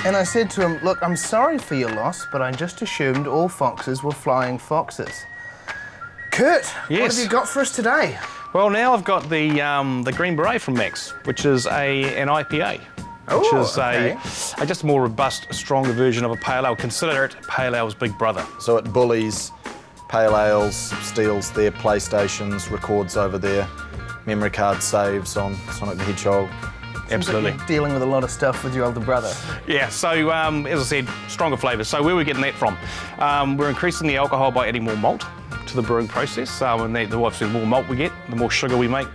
And I said to him, look, I'm sorry for your loss, but I just assumed all foxes were flying foxes. Kurt, Yes. what have you got for us today? Well, now I've got the Green Beret from Max, which is an IPA. Which is a just a more robust, stronger version of a pale ale. Consider it pale ale's big brother. So it bullies pale ales, steals their PlayStations, records over their memory card saves on Sonic the Hedgehog. Absolutely. Like you're dealing with a lot of stuff with your older brother. Yeah, so as I said, stronger flavours. So where are we getting that from? We're increasing the alcohol by adding more malt to the brewing process. And obviously the more malt we get, the more sugar we make,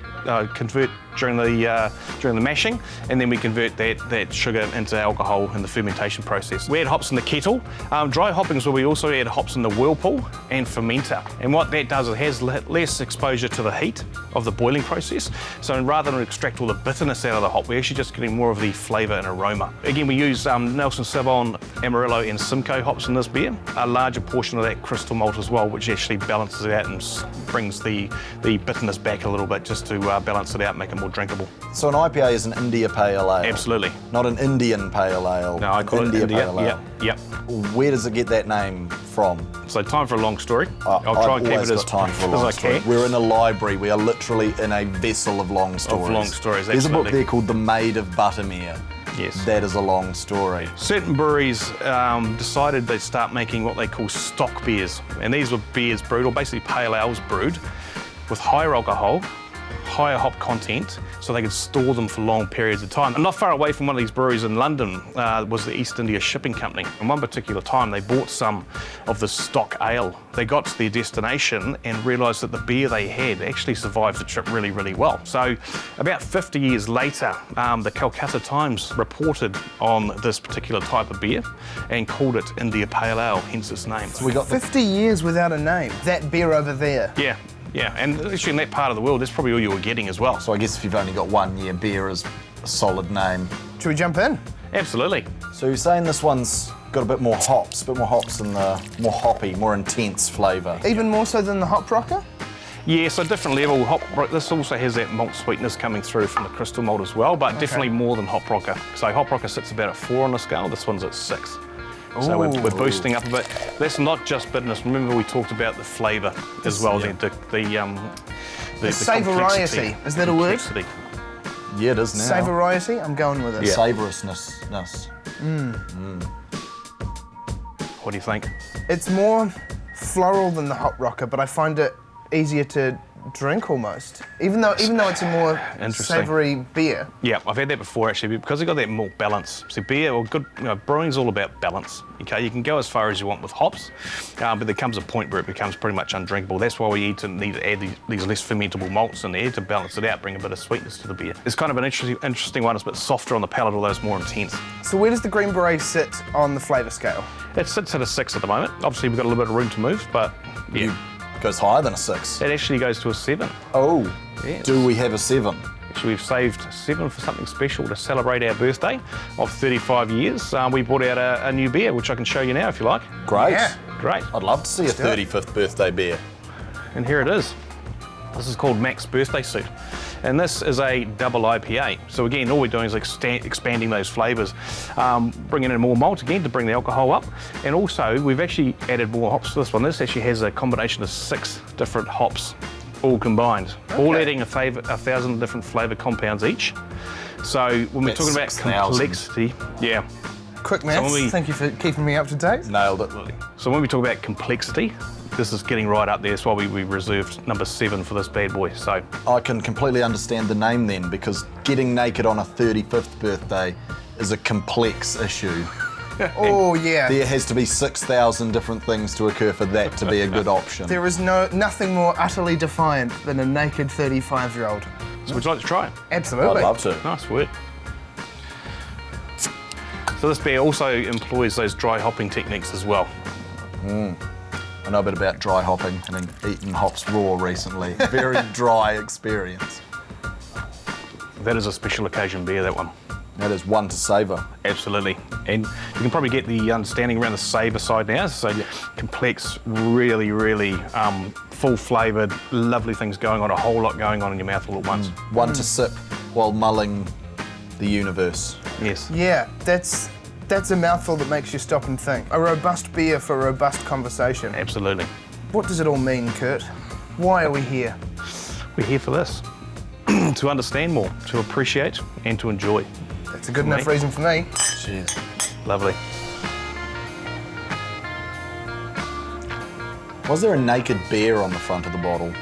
convert during the mashing, and then we convert that sugar into alcohol in the fermentation process. We add hops in the kettle. Dry hopping is where we also add hops in the whirlpool and fermenter. And what that does, it has less exposure to the heat of the boiling process. So rather than extract all the bitterness out of the hop, we're actually just getting more of the flavour and aroma. Again, we use Nelson Sauvin, Amarillo and Simcoe hops in this beer. A larger portion of that crystal malt as well, which actually balances it out and brings the bitterness back a little bit, just to balance it out, make it more drinkable. So an IPA is an India Pale Ale? Absolutely. Not an Indian Pale Ale? No, I call India it India. Pale Ale. Yep. Where does it get that name from? So time for a long story. I'll try and keep it as time for a long as I story. can. We're in a library. We are literally in a vessel of long stories. Of long stories, There's a book absolutely. there called The Maid of Buttermere. Yes. That is a long story. Certain breweries decided they'd start making what they call stock beers. And these were beers brewed, or basically pale ales brewed, with higher alcohol, higher hop content, so they could store them for long periods of time. And not far away from one of these breweries in London was the East India Shipping Company. And one particular time, they bought some of the stock ale. They got to their destination and realised that the beer they had actually survived the trip really, really well. So about 50 years later, the Calcutta Times reported on this particular type of beer and called it India Pale Ale, hence its name. So we got 50 years without a name. That beer over there. Yeah, and actually in that part of the world, that's probably all you were getting as well. So I guess if you've only got 1 year, beer is a solid name. Should we jump in? Absolutely. So you're saying this one's got a bit more hops and the more hoppy, more intense flavour. Even more so than the Hop Rocker? Yeah, so different level. This also has that malt sweetness coming through from the crystal malt as well, but definitely more than Hop Rocker. So Hop Rocker sits about at 4 on the scale, this one's at 6. So we're boosting up a bit. That's not just bitterness. Remember we talked about the flavour as well, yeah. the savoriety. Is that a word? Complexity. Yeah, it is now. Savoriety? I'm going with it. Yeah. Savorousness. What do you think? It's more floral than the Hop Rocker, but I find it easier to drink almost. Even though it's a more savoury beer. Yeah, I've had that before actually, because it's got that more balance. See, beer, or good, brewing's all about balance. Okay, you can go as far as you want with hops, but there comes a point where it becomes pretty much undrinkable. That's why we need to add these less fermentable malts in there to balance it out, bring a bit of sweetness to the beer. It's kind of an interesting one. It's a bit softer on the palate, although it's more intense. So where does the Green Beret sit on the flavour scale? It sits at a 6 at the moment. Obviously, we've got a little bit of room to move, but yeah. Goes higher than a 6. It actually goes to a 7. Oh, Yes. Do we have a 7? Actually, we've saved 7 for something special to celebrate our birthday of 35 years. We brought out a new beer, which I can show you now if you like. Great. Yeah. Great. I'd love to see a 35th birthday beer. And here it is. This is called Mac's Birthday Suit. And this is a double IPA. So again, all we're doing is expanding those flavours, bringing in more malt again to bring the alcohol up. And also, we've actually added more hops to this one. This actually has a combination of 6 different hops, all combined. Okay. All adding 1,000 different flavour compounds each. So when we're talking about 6,000. complexity, yeah. Quick maths, thank you for keeping me up to date. Nailed it. So when we talk about complexity, this is getting right up there. That's why we reserved number 7 for this bad boy. So I can completely understand the name then, because getting naked on a 35th birthday is a complex issue. Oh yeah. There has to be 6,000 different things to occur for that to be a good option. There is nothing more utterly defiant than a naked 35-year-old. So would you like to try it? Absolutely. I'd love to. Nice word. So this beer also employs those dry hopping techniques as well. I know a bit about dry hopping, having eaten hops raw recently. Very dry experience. That is a special occasion beer, that one. That is one to savour. Absolutely. And you can probably get the understanding around the savour side now. So complex, really, really full-flavoured, lovely things going on, a whole lot going on in your mouth all at once. One to sip while mulling the universe. Yes. Yeah, that's That's a mouthful that makes you stop and think. A robust beer for robust conversation. Absolutely. What does it all mean, Kurt? Why are we here? We're here for this. To understand more, to appreciate, and to enjoy. That's a good enough reason for me. Cheers. Lovely. Was there a naked bear on the front of the bottle?